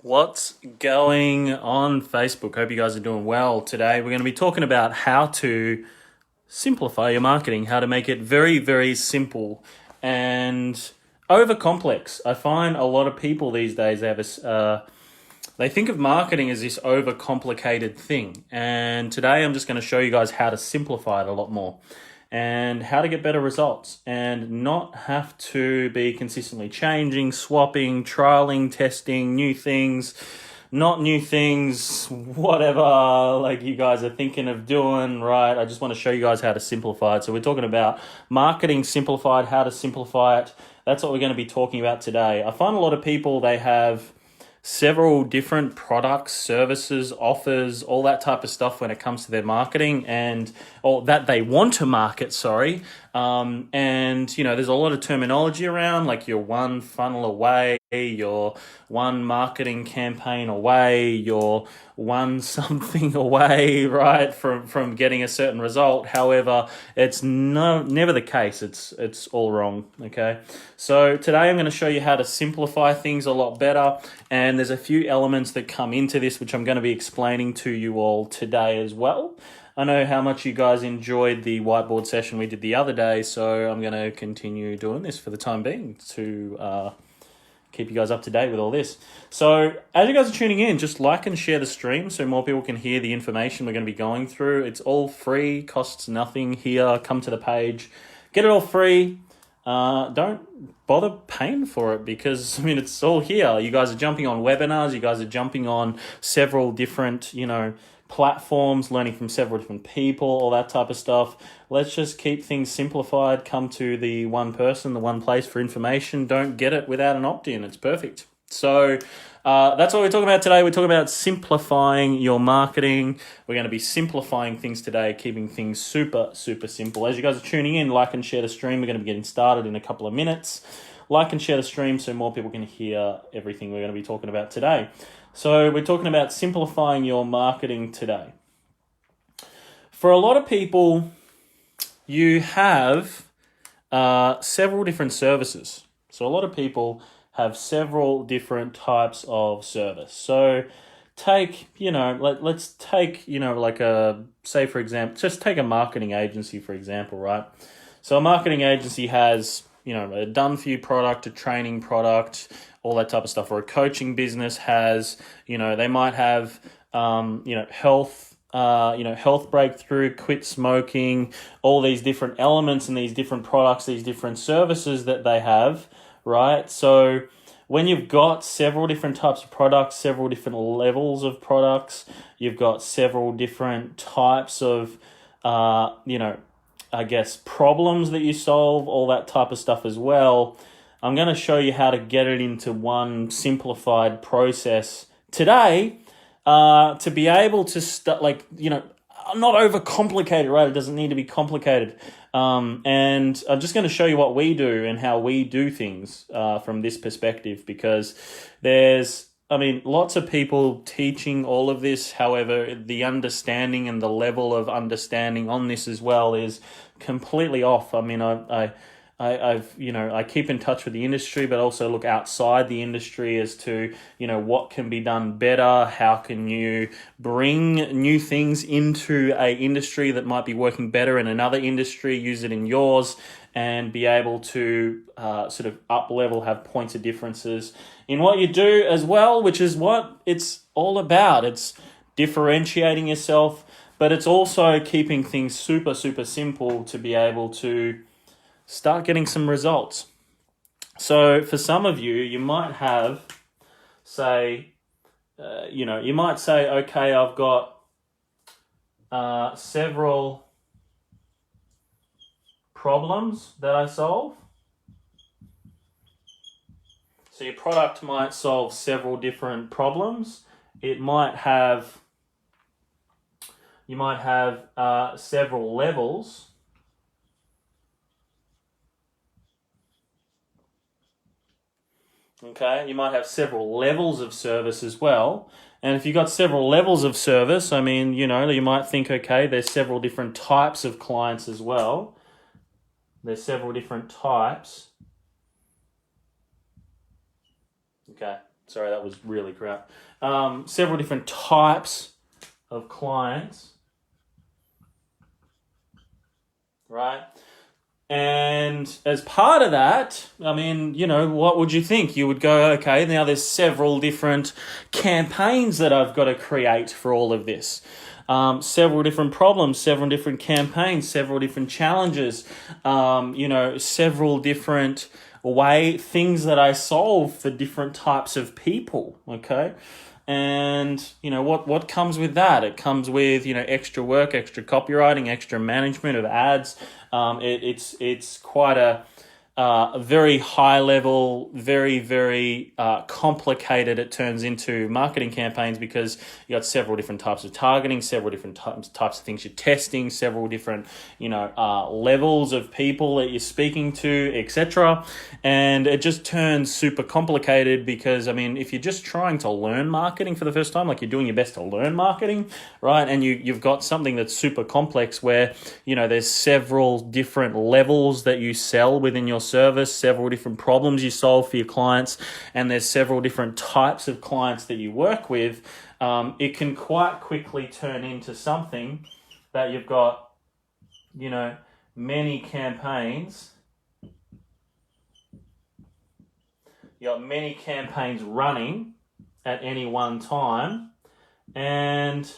What's going on Facebook? Hope you guys are doing well. Today we're going to be talking about how to simplify your marketing, how to make it very, very simple and over complex. I find a lot of people these days they think of marketing as this overcomplicated thing. And today I'm just going to show you guys how to simplify it a lot more and how to get better results and not have to be consistently changing, swapping, trialing, testing new things, not new things, whatever like you guys are thinking of doing, right? I just want to show you guys how to simplify it. So we're talking about marketing simplified, how to simplify it. That's what we're going to be talking about today. I find a lot of people, they have several different products, services, offers, all that type of stuff when it comes to their marketing or that they want to market, and, there's a lot of terminology around, like you're one funnel away, you're one marketing campaign away, you're one something away, right, from getting a certain result. However, it's never the case. It's all wrong, okay? So today I'm going to show you how to simplify things a lot better, and there's a few elements that come into this, which I'm going to be explaining to you all today as well. I know how much you guys enjoyed the whiteboard session we did the other day, so I'm going to continue doing this for the time being to keep you guys up to date with all this. So as you guys are tuning in, just like and share the stream so more people can hear the information we're going to be going through. It's all free, costs nothing here. Come to the page, get it all free. Don't bother paying for it because, it's all here. You guys are jumping on webinars. You guys are jumping on several different, platforms, learning from several different people, all that type of stuff. Let's just keep things simplified. Come to the one person, the one place for information. Don't get it without an opt-in. It's perfect. So that's what we're talking about today. We're talking about simplifying your marketing. We're going to be simplifying things today, keeping things super, super simple. As you guys are tuning in, like and share the stream. We're going to be getting started in a couple of minutes. Like and share the stream so more people can hear everything we're going to be talking about today. So we're talking about simplifying your marketing today. For a lot of people, you have several different services. So a lot of people have several different types of service. So take, let's take, say for example, just take a marketing agency, for example, right? So a marketing agency has, a done-for-you product, a training product, all that type of stuff. Or a coaching business has, they might have, health, health breakthrough, quit smoking, all these different elements and these different products, these different services that they have, right? So when you've got several different types of products, several different levels of products, you've got several different types of, problems that you solve, all that type of stuff as well. I'm going to show you how to get it into one simplified process today to be able to not overcomplicate it, right? It doesn't need to be complicated. And I'm just going to show you what we do and how we do things from this perspective, because there's lots of people teaching all of this. However, the understanding and the level of understanding on this as well is completely off. I keep in touch with the industry, but also look outside the industry as to, what can be done better. How can you bring new things into a industry that might be working better in another industry, use it in yours, and be able to sort of up level, have points of differences in what you do as well, which is what it's all about. It's differentiating yourself, but it's also keeping things super, super simple to be able to start getting some results. So for some of you, you might have, you might say, okay, I've got several problems that I solve. So your product might solve several different problems. You might have several levels. Okay, you might have several levels of service as well. And if you've got several levels of service, you might think, okay, there's several different types of clients as well. There's several different types. Okay. Sorry, that was really crap. Several different types of clients, right? And as part of that, I mean, what would you think? You would go, okay, now there's several different campaigns that I've got to create for all of this. Several different problems, several different campaigns, several different challenges, several different things that I solve for different types of people, okay? And, what comes with that? It comes with, extra work, extra copywriting, extra management of ads. It's quite a very high level, very, very complicated. It turns into marketing campaigns because you got several different types of targeting, several different types of things you're testing, several different levels of people that you're speaking to, etc. And it just turns super complicated because, I mean, if you're just trying to learn marketing for the first time, like you're doing your best to learn marketing, right? And you've got something that's super complex where, there's several different levels that you sell within your service, several different problems you solve for your clients, and there's several different types of clients that you work with, it can quite quickly turn into something that you've got, many campaigns. You got many campaigns running at any one time, and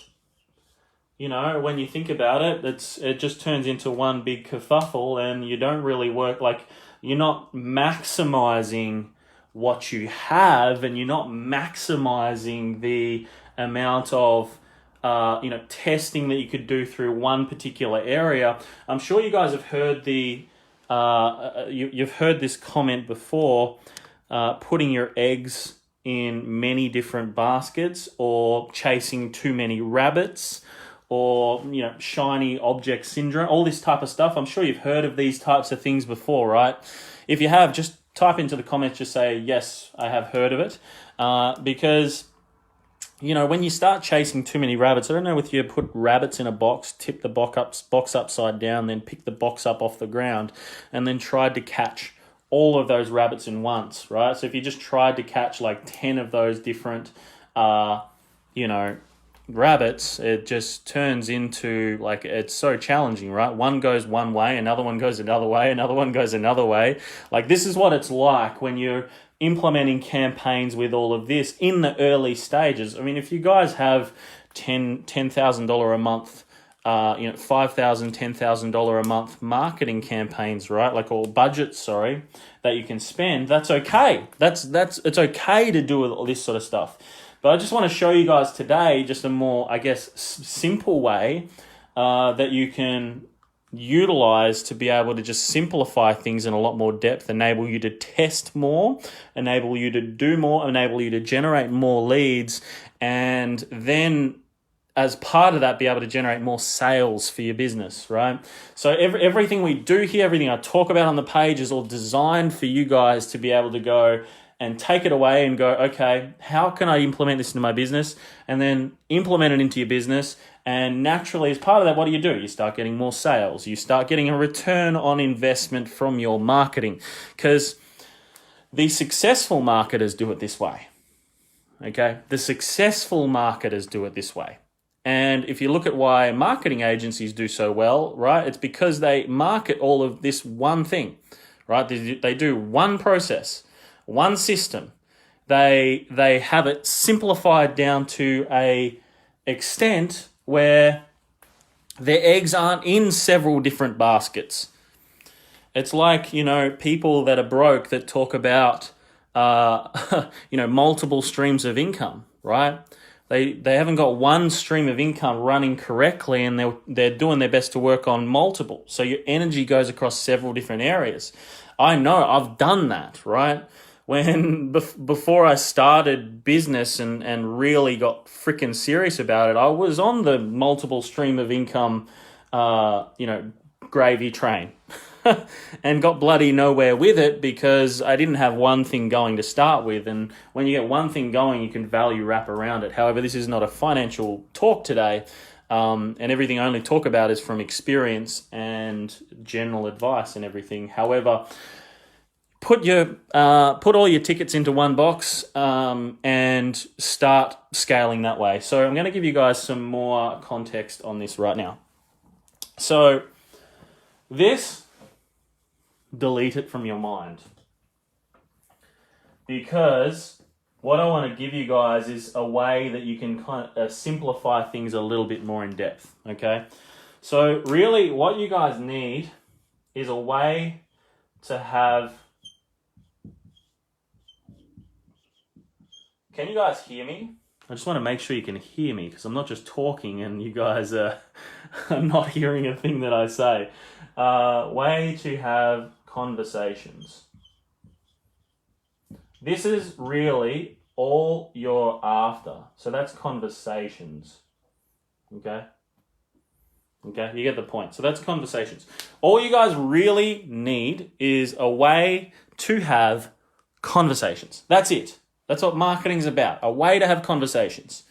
when you think about it, it just turns into one big kerfuffle, and you don't really work, like, you're not maximizing what you have, and you're not maximizing the amount of testing that you could do through one particular area. I'm sure you guys have heard you've heard this comment before, putting your eggs in many different baskets, or chasing too many rabbits, or shiny object syndrome, all this type of stuff. I'm sure you've heard of these types of things before, right? If you have, just type into the comments, just say, yes, I have heard of it. Because, when you start chasing too many rabbits, I don't know if you put rabbits in a box, tip the box upside down, then pick the box up off the ground, and then tried to catch all of those rabbits in once, right? So if you just tried to catch like 10 of those different, rabbits, it just turns into, like, it's so challenging, right? One goes one way, another one goes another way, another one goes another way. Like, this is what it's like when you're implementing campaigns with all of this in the early stages. I mean, if you guys have $10,000 a month, $5,000, $10,000 a month marketing campaigns, right? Like, or budgets, sorry, that you can spend, that's okay. It's okay to do all this sort of stuff. But I just want to show you guys today just a more, I guess, simple way that you can utilize to be able to just simplify things in a lot more depth, enable you to test more, enable you to do more, enable you to generate more leads, and then as part of that, be able to generate more sales for your business, right? So everything we do here, everything I talk about on the page is all designed for you guys to be able to go and take it away and go, okay, how can I implement this into my business? And then implement it into your business. And naturally, as part of that, what do? You start getting more sales. You start getting a return on investment from your marketing, because the successful marketers do it this way, okay? The successful marketers do it this way. And if you look at why marketing agencies do so well, right, it's because they market all of this one thing, right? They do one process, one system. They have it simplified down to a extent where their eggs aren't in several different baskets. It's like, people that are broke that talk about, multiple streams of income, right? They haven't got one stream of income running correctly, and they're doing their best to work on multiple. So your energy goes across several different areas. I know, I've done that, right? When before I started business and really got freaking serious about it, I was on the multiple stream of income, gravy train and got bloody nowhere with it because I didn't have one thing going to start with. And when you get one thing going, you can value wrap around it. However, this is not a financial talk today. And everything I only talk about is from experience and general advice and everything. However, put all your tickets into one box and start scaling that way. So I'm going to give you guys some more context on this right now. So this, delete it from your mind, because what I want to give you guys is a way that you can kind of simplify things a little bit more in depth, okay? So really what you guys need is a way to have... Can you guys hear me? I just want to make sure you can hear me, because I'm not just talking and you guys are not hearing a thing that I say. Way to have conversations. This is really all you're after. So that's conversations. Okay? Okay, you get the point. So that's conversations. All you guys really need is a way to have conversations. That's it. That's what marketing's about, a way to have conversations.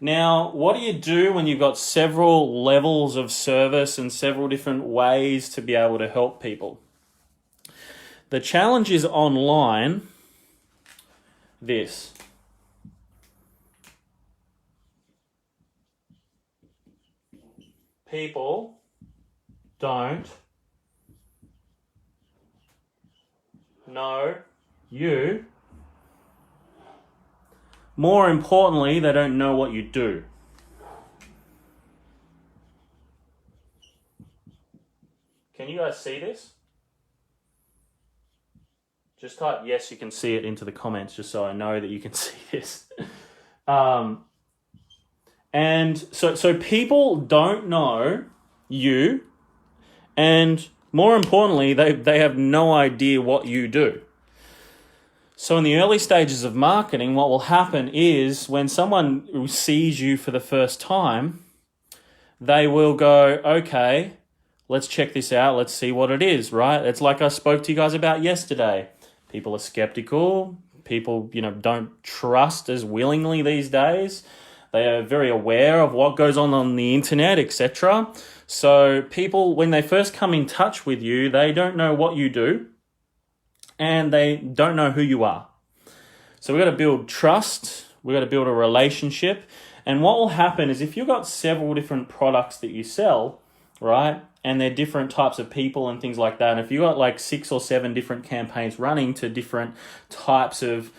Now, what do you do when you've got several levels of service and several different ways to be able to help people? The challenge is online this. People don't know you. More importantly, they don't know what you do. Can you guys see this? Just type yes, you can see it into the comments, just so I know that you can see this. And so people don't know you, and more importantly, they have no idea what you do. So in the early stages of marketing, what will happen is when someone sees you for the first time, they will go, okay, let's check this out. Let's see what it is, right? It's like I spoke to you guys about yesterday. People are skeptical. People, don't trust as willingly these days. They are very aware of what goes on the internet, etc. So people, when they first come in touch with you, they don't know what you do, and they don't know who you are. So we've got to build trust. We've got to build a relationship. And what will happen is if you've got several different products that you sell, right, and they're different types of people and things like that, and if you've got like 6 or 7 different campaigns running to different types of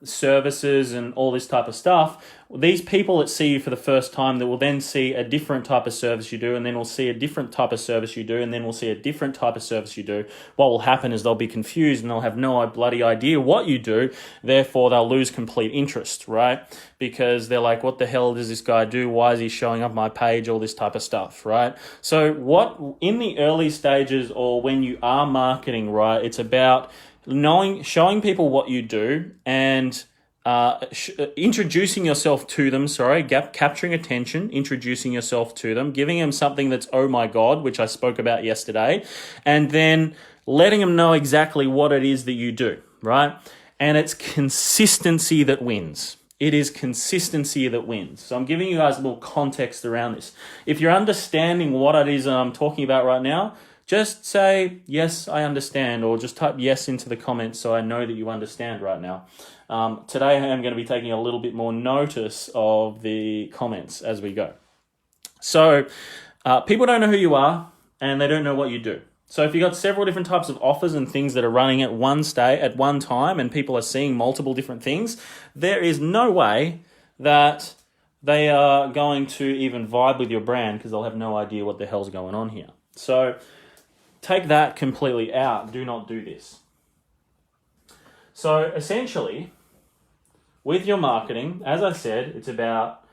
services and all this type of stuff, these people that see you for the first time, that will then see a different type of service you do, and then will see a different type of service you do, and then will see a different type of service you do. What will happen is they'll be confused and they'll have no bloody idea what you do. Therefore, they'll lose complete interest, right? Because they're like, what the hell does this guy do? Why is he showing up my page? All this type of stuff, right? So what in the early stages, or when you are marketing, right, it's about showing people what you do, and introducing yourself to them, capturing attention, introducing yourself to them, giving them something that's, oh my God, which I spoke about yesterday, and then letting them know exactly what it is that you do, right? And it's consistency that wins. It is consistency that wins. So I'm giving you guys a little context around this. If you're understanding what it is I'm talking about right now, just say, yes, I understand, or just type yes into the comments so I know that you understand right now. Today I'm going to be taking a little bit more notice of the comments as we go. So people don't know who you are, and they don't know what you do. So if you've got several different types of offers and things that are running at one time, and people are seeing multiple different things, there is no way that they are going to even vibe with your brand, because they'll have no idea what the hell's going on here. So take that completely out. Do not do this. So essentially, with your marketing, as I said, it's about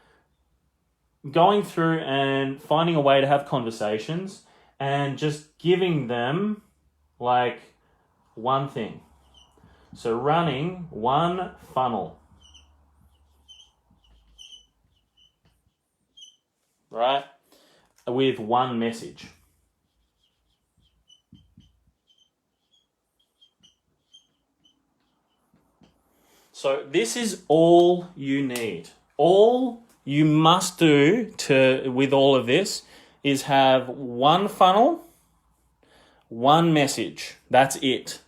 going through and finding a way to have conversations and just giving them like one thing. So running one funnel, right, with one message. So this is all you need. All you must do with all of this is have one funnel, one message. That's it.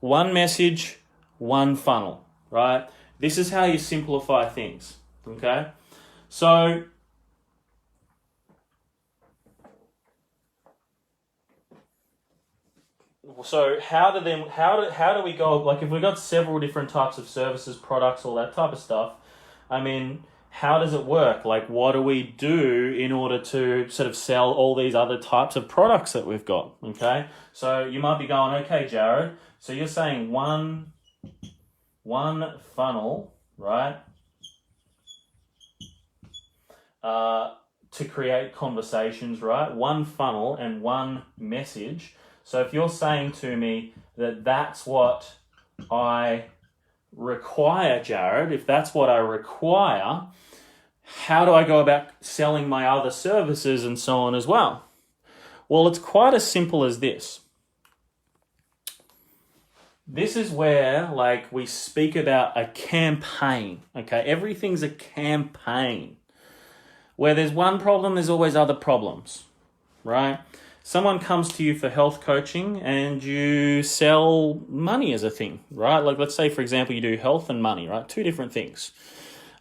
one message, one funnel, right? This is how you simplify things, okay? So how do we go, like if we've got several different types of services, products, all that type of stuff, I mean, how does it work? Like, what do we do in order to sort of sell all these other types of products that we've got, okay? So you might be going, okay, Jarrod, so you're saying one funnel, right, to create conversations, right? One funnel and one message. So if you're saying to me that that's what I require, Jarrod, if that's what I require, how do I go about selling my other services and so on as well? Well, it's quite as simple as this. This is where, like, we speak about a campaign, okay? Everything's a campaign. Where there's one problem, there's always other problems, right? Someone comes to you for health coaching and you sell money as a thing, right? Like, let's say, for example, you do health and money, right? Two different things.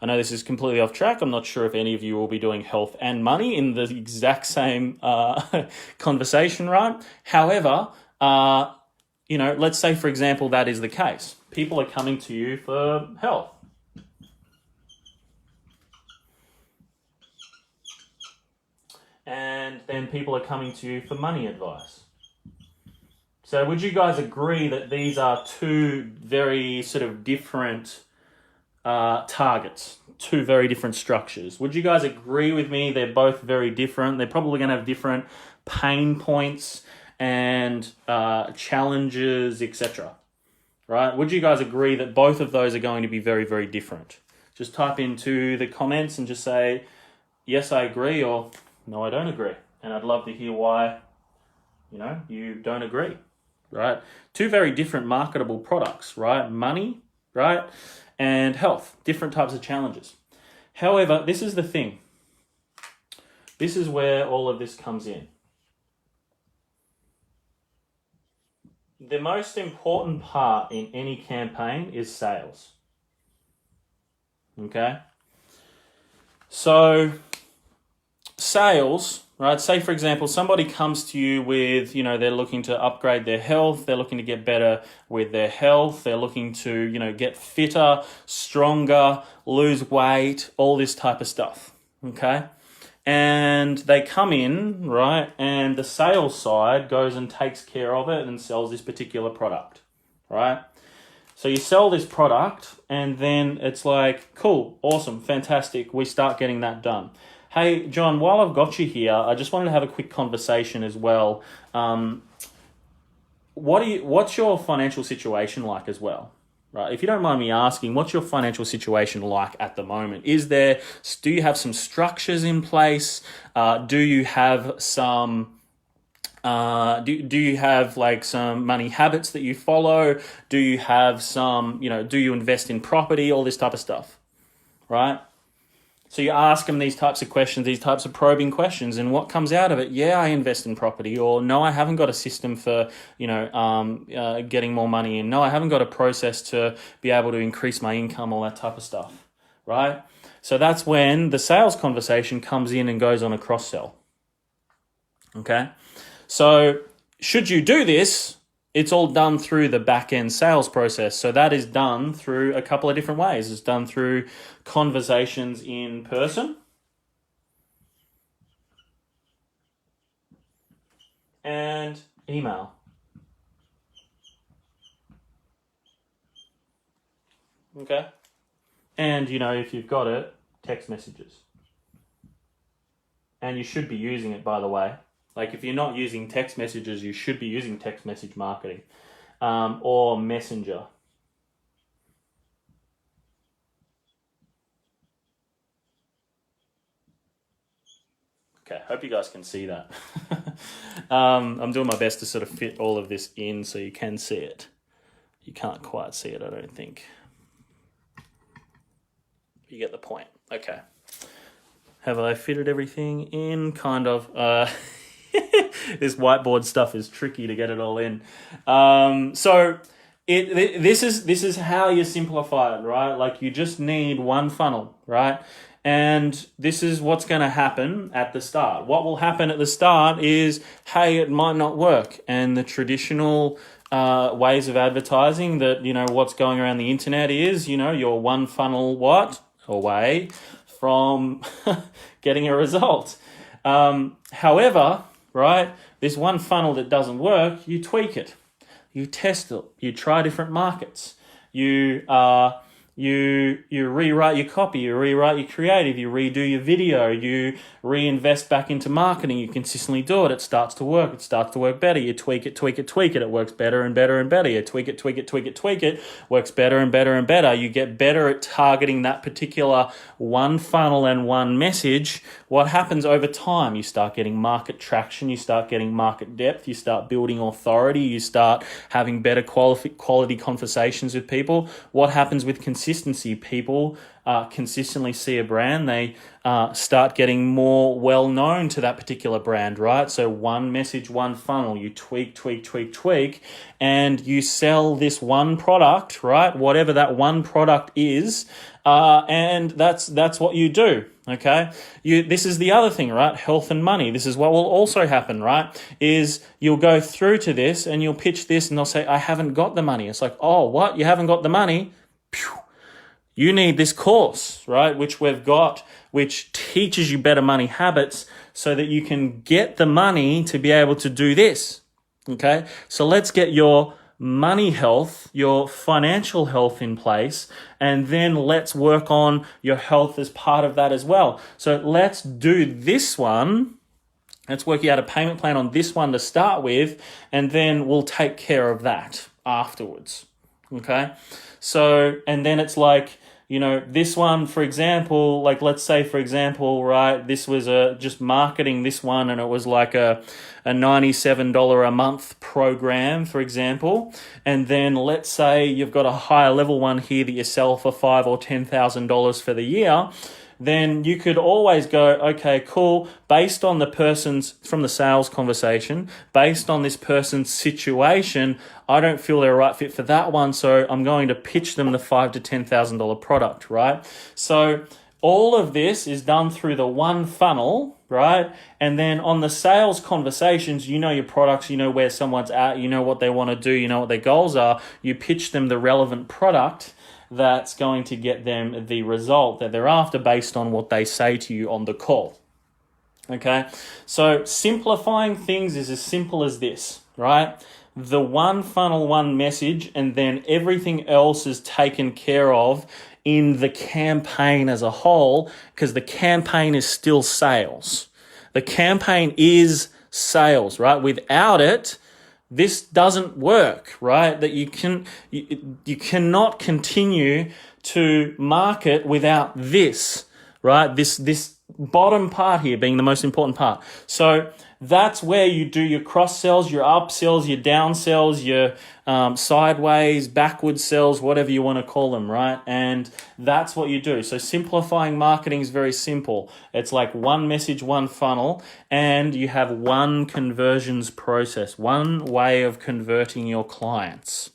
I know this is completely off track. I'm not sure if any of you will be doing health and money in the exact same conversation, right? However, let's say, for example, that is the case. People are coming to you for health. And then people are coming to you for money advice. So would you guys agree that these are two very sort of different targets, two very different structures? Would you guys agree with me? They're both very different. They're probably going to have different pain points and challenges, etc. Right? Would you guys agree that both of those are going to be very, very different? Just type into the comments and just say, yes, I agree, or no, I don't agree. And I'd love to hear why, you don't agree, right? Two very different marketable products, right? Money, right? And health, different types of challenges. However, this is the thing. This is where all of this comes in. The most important part in any campaign is sales. Okay? So, sales, right? Say, for example, somebody comes to you with, they're looking to upgrade their health. They're looking to get better with their health. They're looking to, get fitter, stronger, lose weight, all this type of stuff. Okay? And they come in, right? And the sales side goes and takes care of it and sells this particular product, right? So you sell this product and then it's like, cool, awesome, fantastic. We start getting that done. Hey, John, while I've got you here, I just wanted to have a quick conversation as well. What's your financial situation like as well? Right, if you don't mind me asking, what's your financial situation like at the moment? Do you have some structures in place? Do you have some do you have like some money habits that you follow? Do you have some, do you invest in property, all this type of stuff, right? So you ask them these types of questions, these types of probing questions, and what comes out of it? Yeah, I invest in property, or no, I haven't got a system for, getting more money in. No, I haven't got a process to be able to increase my income, all that type of stuff, right? So that's when the sales conversation comes in and goes on a cross-sell, okay? So should you do this, it's all done through the back-end sales process. So that is done through a couple of different ways. It's done through conversations in person and email. Okay? And, if you've got it, text messages. And you should be using it, by the way. Like, if you're not using text messages, you should be using text message marketing or Messenger. Okay, hope you guys can see that. I'm doing my best to sort of fit all of this in so you can see it. You can't quite see it, I don't think. You get the point. Okay. Have I fitted everything in? Kind of. This whiteboard stuff is tricky to get it all in. So This is how you simplify it, right? Like you just need one funnel, right? And this is what's going to happen at the start. What will happen at the start is, hey, it might not work, and the traditional ways of advertising that what's going around the internet is you're one funnel away from getting a result. However, right, this one funnel that doesn't work, you tweak it. You test it. You try different markets. You rewrite your copy. You rewrite your creative. You redo your video. You reinvest back into marketing. You consistently do it. It starts to work. It starts to work better. You tweak it, tweak it, tweak it. It works better and better and better. You tweak it, tweak it, tweak it, tweak it. Works better and better and better. You get better at targeting that particular one funnel and one message. What happens over time? You start getting market traction. You start getting market depth. You start building authority. You start having better quality conversations with people. What happens with consistency? People consistently see a brand. They start getting more well known to that particular brand, right? So one message, one funnel. You tweak, tweak, tweak, tweak, and you sell this one product, right? Whatever that one product is, and that's what you do. Okay, this is the other thing, right? Health and money. This is what will also happen, right? Is you'll go through to this and you'll pitch this and they'll say, I haven't got the money. It's like, oh, what? You haven't got the money? Phew. You need this course, right? Which we've got, which teaches you better money habits so that you can get the money to be able to do this. Okay, so let's get your money health, your financial health in place, and then let's work on your health as part of that as well. So let's do this one. Let's work out a payment plan on this one to start with, and then we'll take care of that afterwards. Okay? So, and then it's like, this one, for example, like let's say, for example, right, this was just marketing this one and it was like a $97 a month program, for example. And then let's say you've got a higher level one here that you sell for $5,000 or $10,000 for the year. Then you could always go, okay, cool, based on from the sales conversation, based on this person's situation, I don't feel they're a right fit for that one, so I'm going to pitch them the $5,000 to $10,000 product, right? So all of this is done through the one funnel, right? And then on the sales conversations, you know your products, you know where someone's at, you know what they want to do, you know what their goals are, you pitch them the relevant product that's going to get them the result that they're after based on what they say to you on the call. Okay, so simplifying things is as simple as this, right? The one funnel, one message, and then everything else is taken care of in the campaign as a whole, because the campaign is still sales. The campaign is sales, right? Without it, this doesn't work, right? That you cannot continue to market without this, right? This bottom part here being the most important part. So that's where you do your cross sells, your up sells, your down sells, your sideways, backward sells, whatever you want to call them, right? And that's what you do. So simplifying marketing is very simple. It's like one message, one funnel, and you have one conversions process, one way of converting your clients.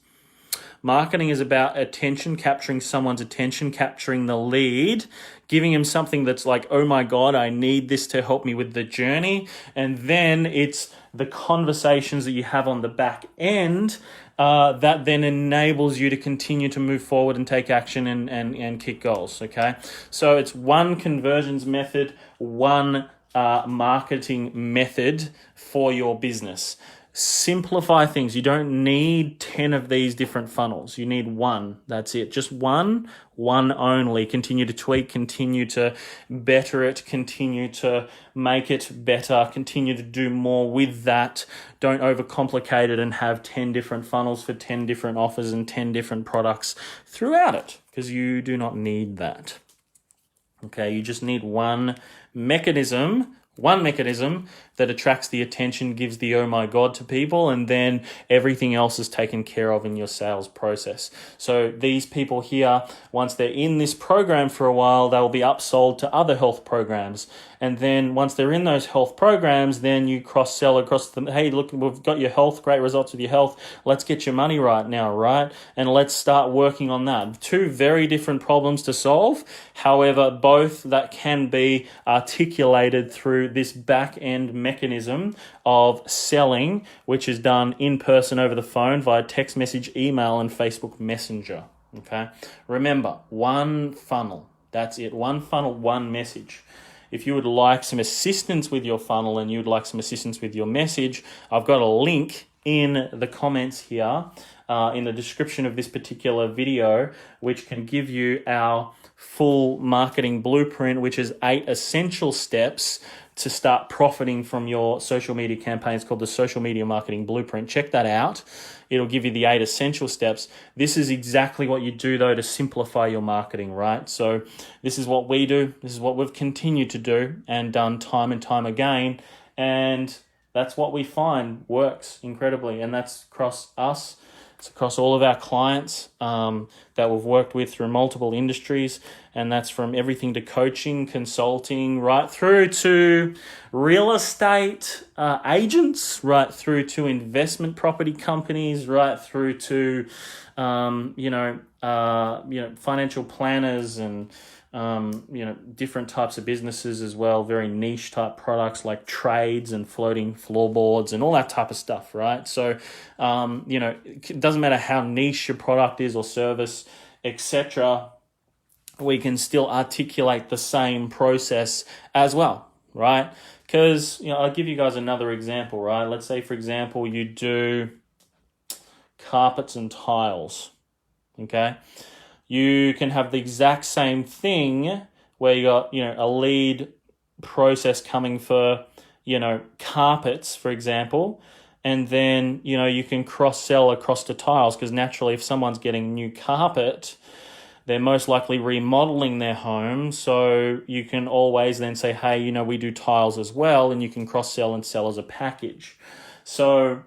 Marketing is about attention, capturing someone's attention, capturing the lead, giving him something that's like, oh my God, I need this to help me with the journey. And then it's the conversations that you have on the back end that then enables you to continue to move forward and take action and kick goals, okay? So it's one conversions method, one marketing method for your business. Simplify things. You don't need 10 of these different funnels. You need one. That's it. Just one only. Continue to tweak, continue to better it, continue to make it better, continue to do more with that. Don't overcomplicate it and have 10 different funnels for 10 different offers and 10 different products throughout it, because you do not need that. Okay, you just need one mechanism, One mechanism that attracts the attention, gives the oh my God to people, and then everything else is taken care of in your sales process. So these people here, once they're in this program for a while, they'll be upsold to other health programs. And then once they're in those health programs, then you cross-sell across them. Hey, look, we've got your health, great results with your health. Let's get your money right now, right? And let's start working on that. Two very different problems to solve. However, both that can be articulated through this back-end mechanism of selling, which is done in person over the phone via text message, email, and Facebook Messenger. Okay? Remember, one funnel. That's it. One funnel, one message. If you would like some assistance with your funnel and you'd like some assistance with your message, I've got a link in the comments here, in the description of this particular video, which can give you our full marketing blueprint, which is 8 essential steps to start profiting from your social media campaigns, called the Social Media Marketing Blueprint. Check that out. It'll give you the 8 essential steps. This is exactly what you do, though, to simplify your marketing, right? So this is what we do. This is what we've continued to do and done time and time again. And that's what we find works incredibly. And that's across us. It's across all of our clients that we've worked with through multiple industries, and that's from everything to coaching, consulting, right through to real estate agents, right through to investment property companies, right through to financial planners and different types of businesses as well, very niche type products like trades and floating floorboards and all that type of stuff, right? So, it doesn't matter how niche your product is or service, etc., we can still articulate the same process as well, right? Because, I'll give you guys another example, right? Let's say, for example, you do carpets and tiles, okay? You can have the exact same thing where you got, a lead process coming for, carpets, for example, and then, you can cross-sell across to tiles, because naturally if someone's getting new carpet, they're most likely remodeling their home, so you can always then say, hey, we do tiles as well, and you can cross-sell and sell as a package. So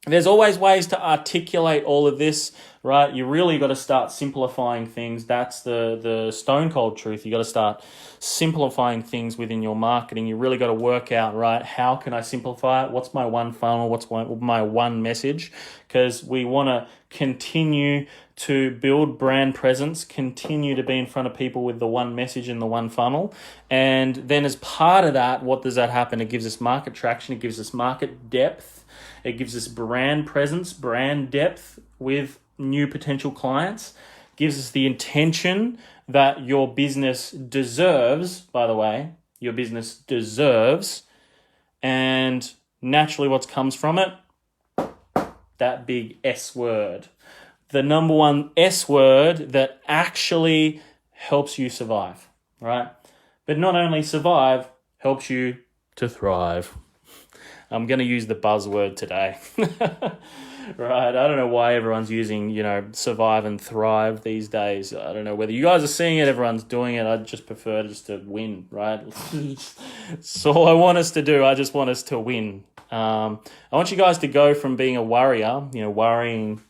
there's always ways to articulate all of this, right? You really got to start simplifying things. That's the stone cold truth. You got to start simplifying things within your marketing. You really got to work out, right? How can I simplify it? What's my one funnel? What's my one message? Because we want to continue to build brand presence, continue to be in front of people with the one message and the one funnel. And then as part of that, what does that happen? It gives us market traction. It gives us market depth. It gives us brand presence, brand depth with new potential clients. Gives us the intention that your business deserves, by the way, your business deserves. And naturally what comes from it? That big S word. The number one S word that actually helps you survive, right? But not only survive, helps you to thrive. I'm going to use the buzzword today. Right? I don't know why everyone's using, survive and thrive these days. I don't know whether you guys are seeing it, everyone's doing it. I just prefer just to win, right? That's all I want us to do. I just want us to win. I want you guys to go from being a worrier, worrying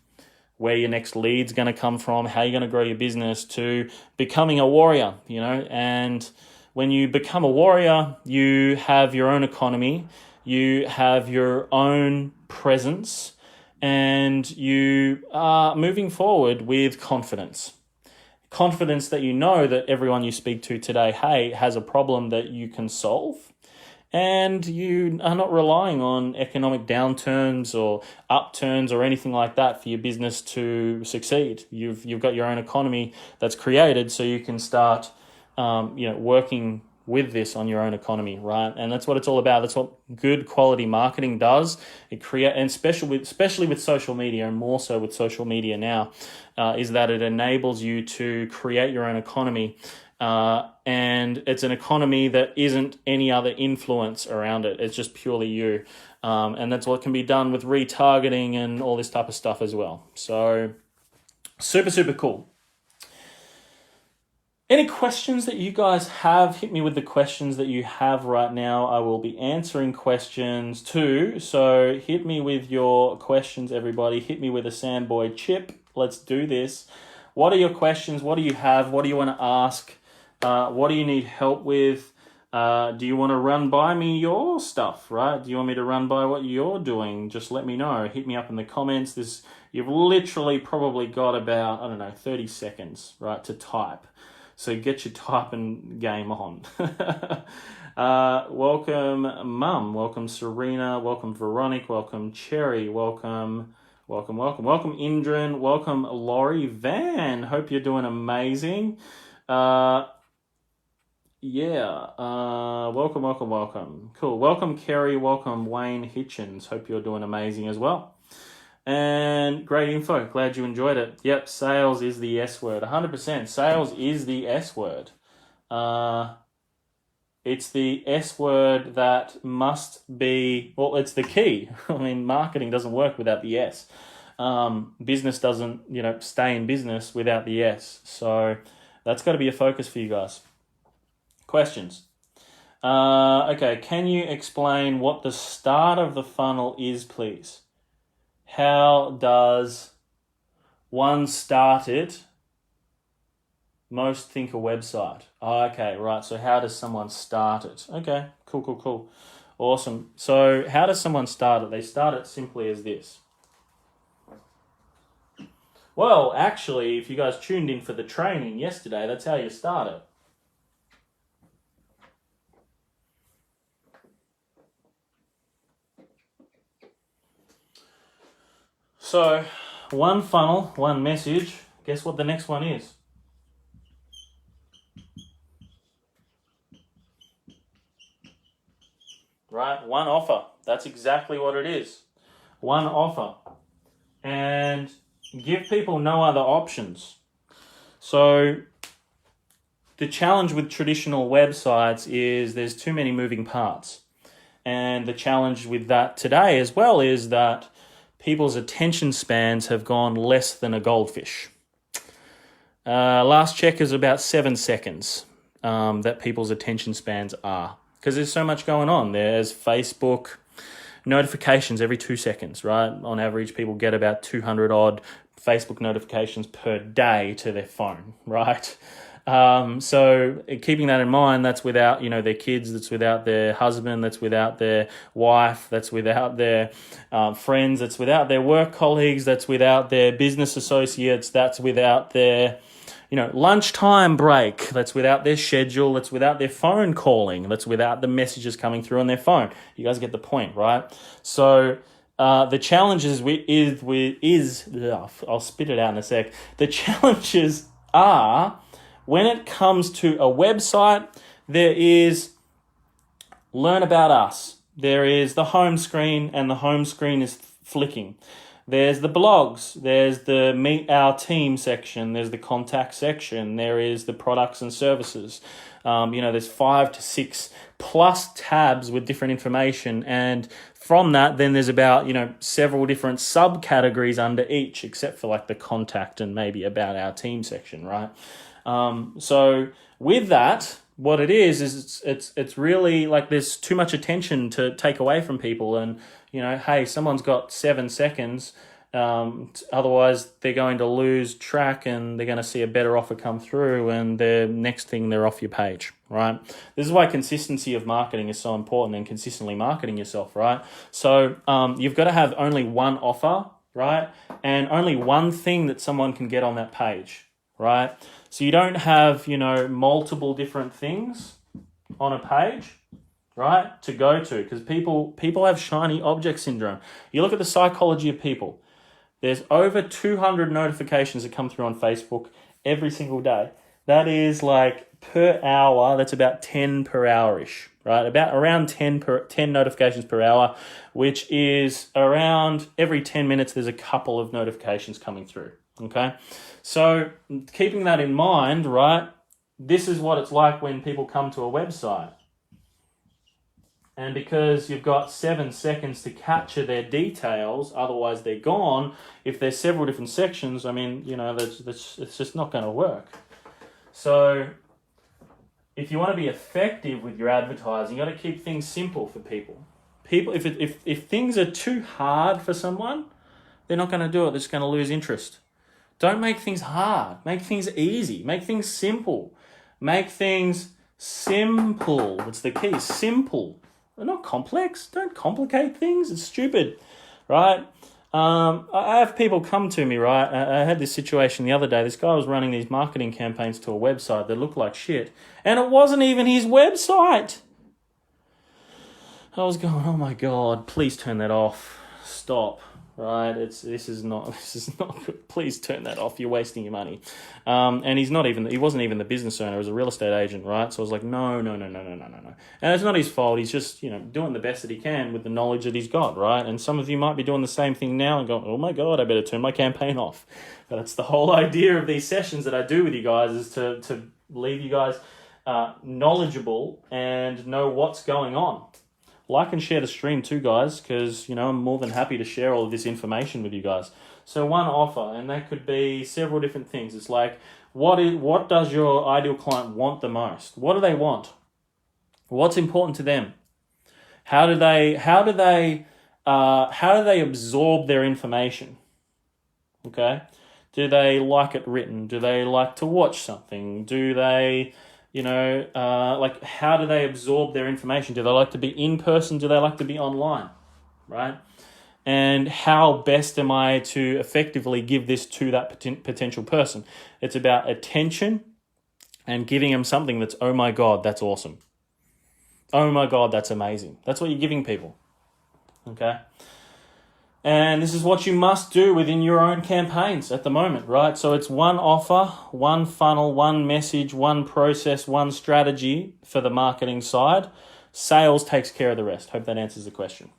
where your next lead's going to come from, how you're going to grow your business, to becoming a warrior, and when you become a warrior, you have your own economy, you have your own presence, and you are moving forward with confidence. Confidence that that everyone you speak to today, hey, has a problem that you can solve. And you are not relying on economic downturns or upturns or anything like that for your business to succeed. You've got your own economy that's created, so you can start, working with this on your own economy, right? And that's what it's all about. That's what good quality marketing does. It and especially with social media, and more so with social media now, is that it enables you to create your own economy. And it's an economy that isn't any other influence around it. It's just purely you. And that's what can be done with retargeting and all this type of stuff as well. So super, super cool. Any questions that you guys have, hit me with the questions that you have right now. I will be answering questions too. So hit me with your questions, everybody. Hit me with a Sandboy chip. Let's do this. What are your questions? What do you have? What do you want to ask? What do you need help with? Do you want to run by me your stuff, right? Do you want me to run by what you're doing? Just let me know. Hit me up in the comments. You've literally probably got about, 30 seconds, right, to type. So get your typing game on. Welcome, Mum. Welcome, Serena. Welcome, Veronica. Welcome, Cherry. Welcome, Indran. Welcome, Laurie Van. Hope you're doing amazing. Welcome. Cool. Welcome, Kerry. Welcome, Wayne Hitchens. Hope you're doing amazing as well. And great info. Glad you enjoyed it. Yep, sales is the S word. 100%. Sales is the S word. It's the S word that must be, well, it's the key. I mean, marketing doesn't work without the S. Business doesn't, stay in business without the S. So that's got to be a focus for you guys. Questions? Okay, can you explain what the start of the funnel is, please? How does one start it? Most think a website. Oh, okay, right. So how does someone start it? Okay, cool. Awesome. So how does someone start it? They start it simply as this. Well, actually, if you guys tuned in for the training yesterday, that's how you start it. So, one funnel, one message. Guess what the next one is? Right? One offer. That's exactly what it is. One offer. And give people no other options. So, the challenge with traditional websites is there's too many moving parts. And the challenge with that today as well is that people's attention spans have gone less than a goldfish. Last check is about 7 seconds that people's attention spans are. Because there's so much going on. There's Facebook notifications every 2 seconds, right? On average, people get about 200 odd Facebook notifications per day to their phone, right? So keeping that in mind, that's without, their kids, that's without their husband, that's without their wife, that's without their friends, that's without their work colleagues, that's without their business associates, that's without their, lunchtime break, that's without their schedule, that's without their phone calling, that's without the messages coming through on their phone. You guys get the point, right? So the challenges I'll spit it out in a sec. The challenges are, when it comes to a website, there is learn about us. There is the home screen, and the home screen is flicking. There's the blogs. There's the meet our team section. There's the contact section. There is the products and services. There's 5 to 6 plus tabs with different information. And from that, then there's about, several different subcategories under each, except for like the contact and maybe about our team section, right? So with that, what it is it's really like there's too much attention to take away from people, and hey, someone's got 7 seconds, otherwise they're going to lose track and they're going to see a better offer come through, and the next thing they're off your page, right? This is why consistency of marketing is so important, and consistently marketing yourself, right? So you've got to have only one offer, right? And only one thing that someone can get on that page, right? So you don't have, multiple different things on a page, right, to go to, because people have shiny object syndrome. You look at the psychology of people. There's over 200 notifications that come through on Facebook every single day. That is like per hour, that's about 10 per hour-ish, right? Around 10 notifications per hour, which is around every 10 minutes there's a couple of notifications coming through, okay? So keeping that in mind, right, this is what it's like when people come to a website. And because you've got 7 seconds to capture their details, otherwise they're gone, if there's several different sections, it's just not going to work. So if you want to be effective with your advertising, you got to keep things simple for people. If things are too hard for someone, they're not going to do it. They're just going to lose interest. Don't make things hard. Make things easy. Make things simple. Make things simple. That's the key. Simple. They're not complex. Don't complicate things. It's stupid, right? I have people come to me, right? I had this situation the other day. This guy was running these marketing campaigns to a website that looked like shit. And it wasn't even his website. I was going, oh my God, please turn that off. Stop. Right? This is not good. Please turn that off. You're wasting your money. And he wasn't even the business owner. He was a real estate agent, right? So I was like, no. And it's not his fault. He's just, doing the best that he can with the knowledge that he's got, right? And some of you might be doing the same thing now and going, oh my God, I better turn my campaign off. But that's the whole idea of these sessions that I do with you guys, is to leave you guys knowledgeable and know what's going on. Like and share the stream too, guys, because, I'm more than happy to share all of this information with you guys. So one offer, and that could be several different things. It's like, what does your ideal client want the most? What do they want? What's important to them? How do they absorb their information? Okay? Do they like it written? Do they like to watch something? Do they... how do they absorb their information? Do they like to be in person? Do they like to be online? Right? And how best am I to effectively give this to that potential person? It's about attention and giving them something that's, oh my God, that's awesome. Oh my God, that's amazing. That's what you're giving people. Okay? And this is what you must do within your own campaigns at the moment, right? So it's one offer, one funnel, one message, one process, one strategy for the marketing side. Sales takes care of the rest. Hope that answers the question.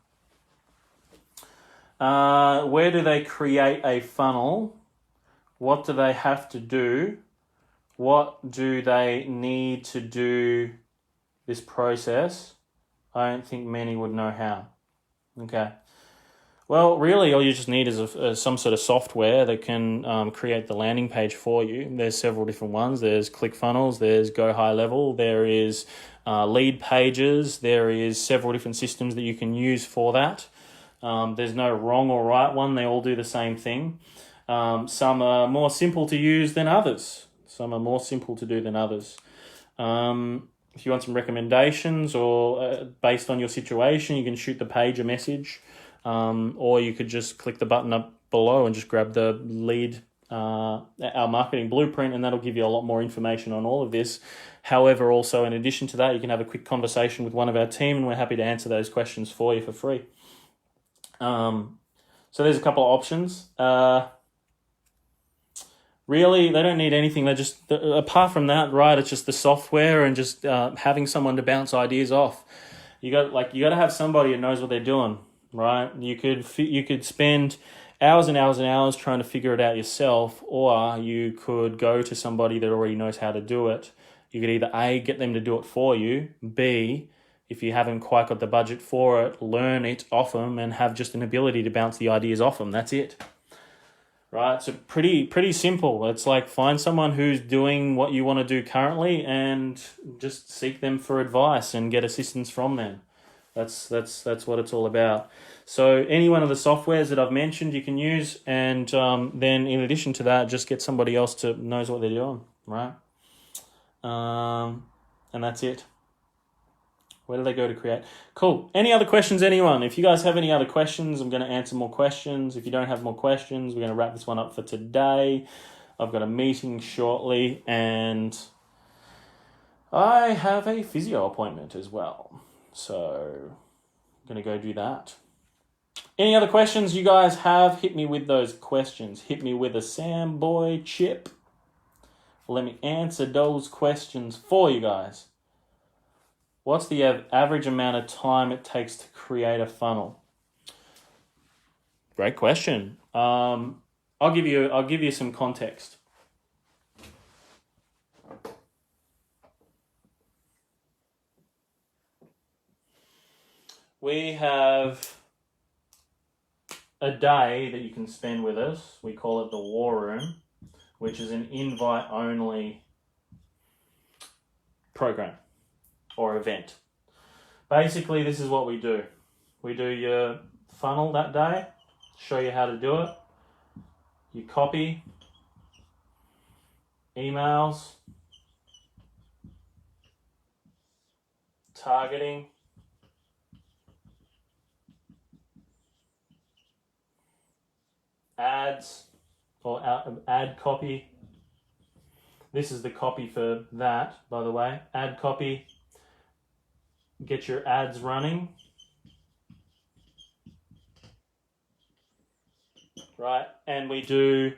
Where do they create a funnel? What do they have to do? What do they need to do this process? I don't think many would know how. Okay. Well, really, all you just need is some sort of software that can create the landing page for you. There's several different ones. There's ClickFunnels, there's Go High Level, there is Lead Pages, there is several different systems that you can use for that. There's no wrong or right one. They all do the same thing. Some are more simple to use than others. Some are more simple to do than others. If you want some recommendations or based on your situation, you can shoot the page a message. Or you could just click the button up below and just grab the lead, our marketing blueprint, and that'll give you a lot more information on all of this. However, also in addition to that, you can have a quick conversation with one of our team, and we're happy to answer those questions for you for free. So there's a couple of options. Really, they don't need anything. They just, apart from that, right, it's just the software and just having someone to bounce ideas off. You got to have somebody who knows what they're doing. Right, you could spend hours and hours and hours trying to figure it out yourself, or you could go to somebody that already knows how to do it. You could either A, get them to do it for you, B, if you haven't quite got the budget for it, learn it off them and have just an ability to bounce the ideas off them. That's it. Right, so pretty simple. It's like find someone who's doing what you want to do currently and just seek them for advice and get assistance from them. That's what it's all about. So any one of the softwares that I've mentioned you can use, and then in addition to that, just get somebody else to knows what they're doing, right? And that's it. Where do they go to create? Cool. Any other questions, anyone? If you guys have any other questions, I'm going to answer more questions. If you don't have more questions, we're going to wrap this one up for today. I've got a meeting shortly, and I have a physio appointment as well. So I'm going to go do that. Any other questions you guys have? Hit me with those questions. Hit me with a Samboy chip. Let me answer those questions for you guys. What's the average amount of time it takes to create a funnel? Great question. I'll give you some context. We have a day that you can spend with us. We call it the War Room, which is an invite-only program or event. Basically, this is what we do. We do your funnel that day, show you how to do it. You copy, emails, targeting, ads, or ad copy. This is the copy for that, by the way. Ad copy, get your ads running. Right, and we do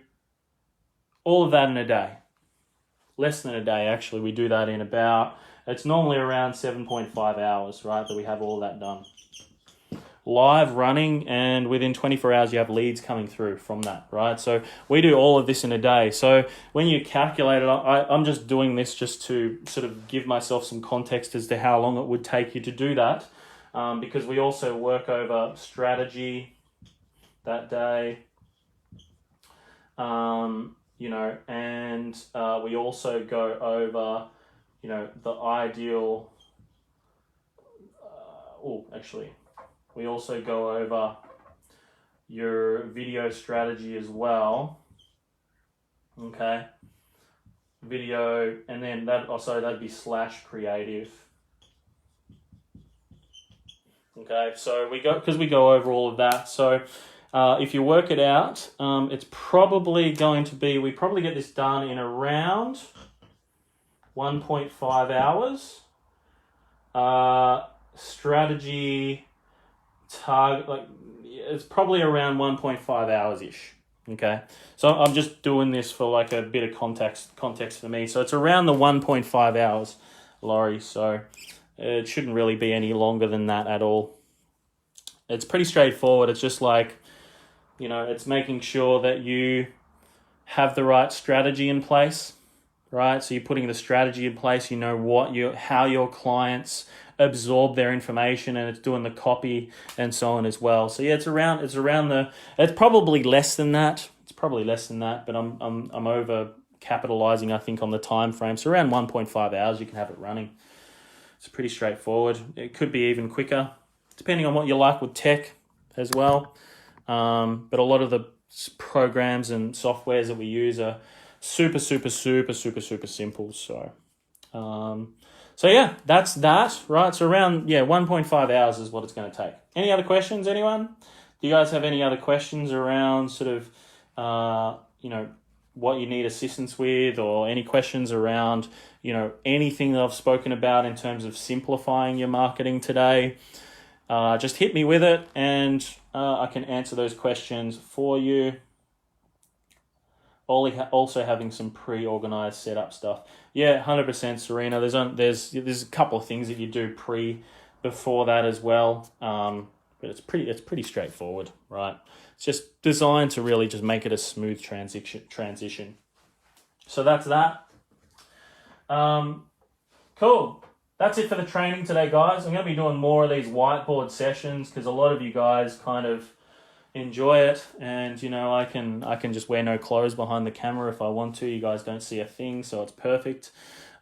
all of that in a day. Less than a day, actually. We do that in about, it's normally around 7.5 hours, right, that we have all that done. Live running, and within 24 hours you have leads coming through from that, right? So we do all of this in a day. So when you calculate it, I'm just doing this just to sort of give myself some context as to how long it would take you to do that, because we also work over strategy that day, you know, and we also go over, you know, the ideal, we also go over your video strategy as well. Okay. Video, and then that'd be / creative. Okay, so we go over all of that. So if you work it out, it's probably going to be, we probably get this done in around 1.5 hours. Strategy target, like, it's probably around 1.5 hours ish. Okay, so I'm just doing this for like a bit of context for me. So it's around the 1.5 hours, Laurie. So it shouldn't really be any longer than that at all. It's pretty straightforward. It's just like, you know, it's making sure that you have the right strategy in place, right? So you're putting the strategy in place. You know how your clients absorb their information, and it's doing the copy and so on as well. So yeah, it's probably less than that. But I'm over capitalizing, I think, on the time frame. So around 1.5 hours you can have it running. It's pretty straightforward. It could be even quicker, depending on what you like with tech as well. But a lot of the programs and softwares that we use are super simple. So yeah, that's that, right? So around 1.5 hours is what it's going to take. Any other questions, anyone? Do you guys have any other questions around sort of, you know, what you need assistance with, or any questions around, you know, anything that I've spoken about in terms of simplifying your marketing today? Just hit me with it, and I can answer those questions for you. Also having some pre-organized setup stuff. Yeah, 100%, Serena. There's a couple of things that you do before that as well. But it's pretty straightforward, right? It's just designed to really just make it a smooth transition. So that's that. Cool. That's it for the training today, guys. I'm going to be doing more of these whiteboard sessions because a lot of you guys kind of enjoy it, and you know, I can just wear no clothes behind the camera if I want to. You guys don't see a thing, so it's perfect.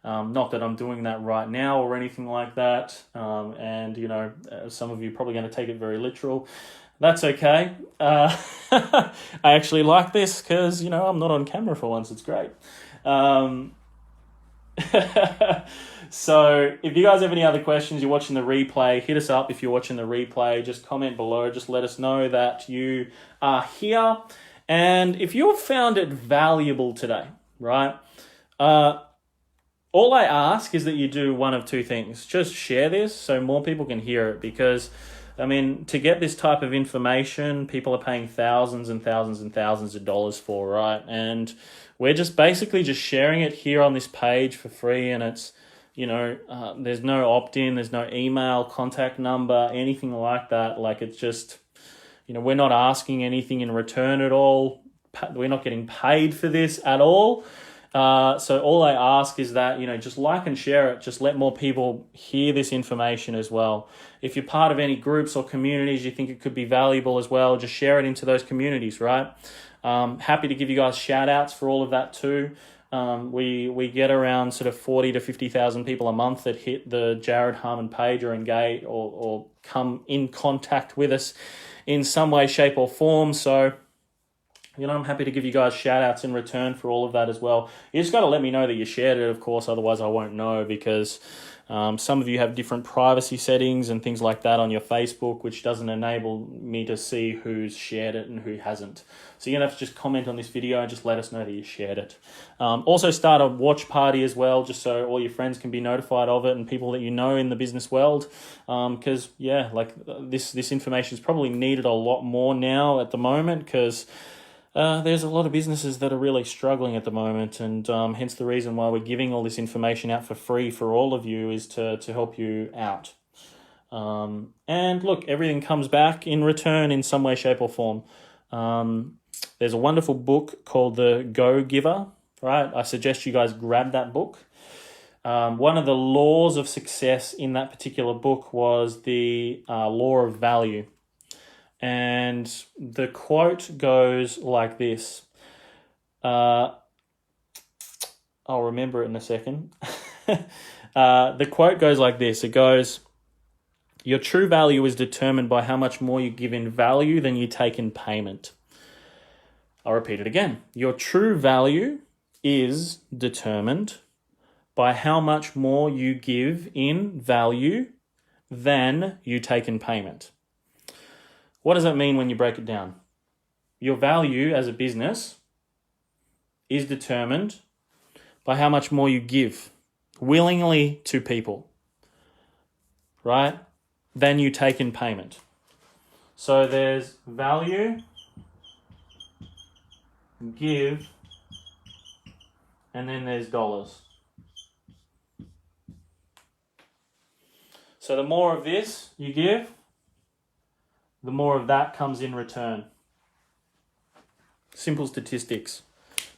Not that I'm doing that right now or anything like that. And you know, some of you are probably going to take it very literal. That's okay. I actually like this because, you know, I'm not on camera for once. It's great. So if you guys have any other questions, you're watching the replay, hit us up. If you're watching the replay, just comment below. Just let us know that you are here. And if you have found it valuable today, right? All I ask is that you do one of two things. Just share this so more people can hear it, because I mean, to get this type of information, people are paying thousands and thousands and thousands of dollars for, right? And we're just basically just sharing it here on this page for free, and it's, you know, there's no opt-in, there's no email, contact number, anything like that. Like, it's just, you know, we're not asking anything in return at all. We're not getting paid for this at all. So all I ask is that, you know, just like and share it. Just let more people hear this information as well. If you're part of any groups or communities you think it could be valuable as well, just share it into those communities, right? Happy to give you guys shout outs for all of that too. We get around sort of 40 to 50,000 people a month that hit the Jarrod Harman page or engage or come in contact with us in some way, shape or form. So, I'm happy to give you guys shout outs in return for all of that as well. You just got to let me know that you shared it, of course, otherwise I won't know, because some of you have different privacy settings and things like that on your Facebook, which doesn't enable me to see who's shared it and who hasn't. So you're going to have to just comment on this video and just let us know that you shared it. Also start a watch party as well, just so all your friends can be notified of it and people that you know in the business world. Because, this information is probably needed a lot more now at the moment, because there's a lot of businesses that are really struggling at the moment, and hence the reason why we're giving all this information out for free for all of you is to help you out. And look, everything comes back in return in some way, shape or form. There's a wonderful book called The Go Giver, right? I suggest you guys grab that book. One of the laws of success in that particular book was the law of value. And the quote goes like this. I'll remember it in a second. The quote goes like this. It goes, "Your true value is determined by how much more you give in value than you take in payment." I'll repeat it again. Your true value is determined by how much more you give in value than you take in payment. What does that mean when you break it down? Your value as a business is determined by how much more you give willingly to people, right, than you take in payment. So there's value, give, and then there's dollars. So the more of this you give, the more of that comes in return. Simple statistics.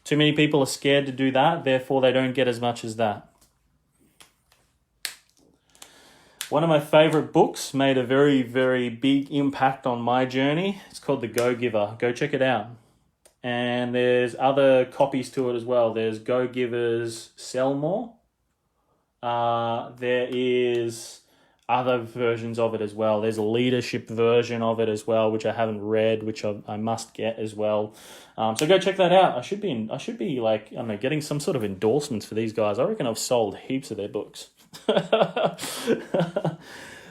Too many people are scared to do that, therefore they don't get as much as that. One of my favorite books made a very, very big impact on my journey. It's called The Go Giver. Go check it out. And there's other copies to it as well. There's Go Givers Sell More. There is other versions of it as well. There's a leadership version of it as well, which I haven't read, which I must get as well. So go check that out. I should be like, I don't know, getting some sort of endorsements for these guys. I reckon I've sold heaps of their books.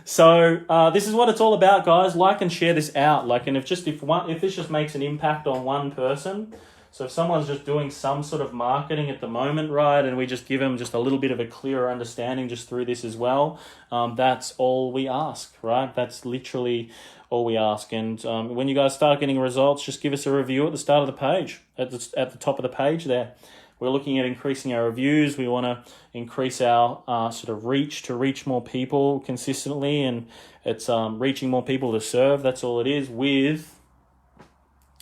So this is what it's all about, guys. Like and share this out. And if this just makes an impact on one person. So if someone's just doing some sort of marketing at the moment, right, and we just give them just a little bit of a clearer understanding just through this as well, that's all we ask, right? That's literally all we ask. And when you guys start getting results, just give us a review at the start of the page, at the top of the page there. We're looking at increasing our reviews. We want to increase our sort of reach to reach more people consistently, and it's reaching more people to serve. That's all it is, with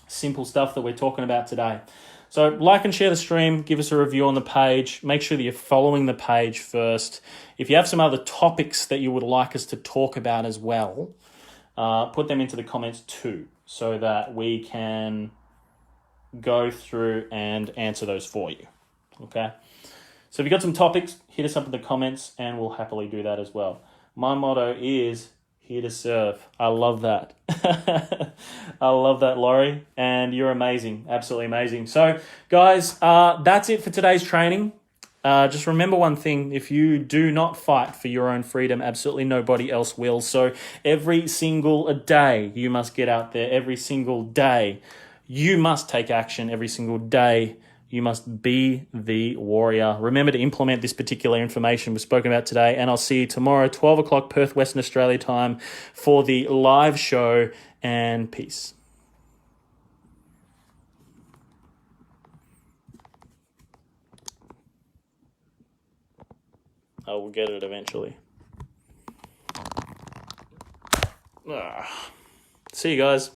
simple stuff that we're talking about today. So like and share the stream, give us a review on the page. Make sure that you're following the page first. If you have some other topics that you would like us to talk about as well, put them into the comments too, so that we can go through and answer those for you. Okay? So if you've got some topics, hit us up in the comments and we'll happily do that as well. My motto is here to serve. I love that. I love that, Laurie. And you're amazing. Absolutely amazing. So, guys, that's it for today's training. Just remember one thing. If you do not fight for your own freedom, absolutely nobody else will. So every single day, you must get out there. Every single day, you must take action. Every single day, you must be the warrior. Remember to implement this particular information we've spoken about today, and I'll see you tomorrow, 12 o'clock Perth, Western Australia time, for the live show, and peace. I will get it eventually. See you guys.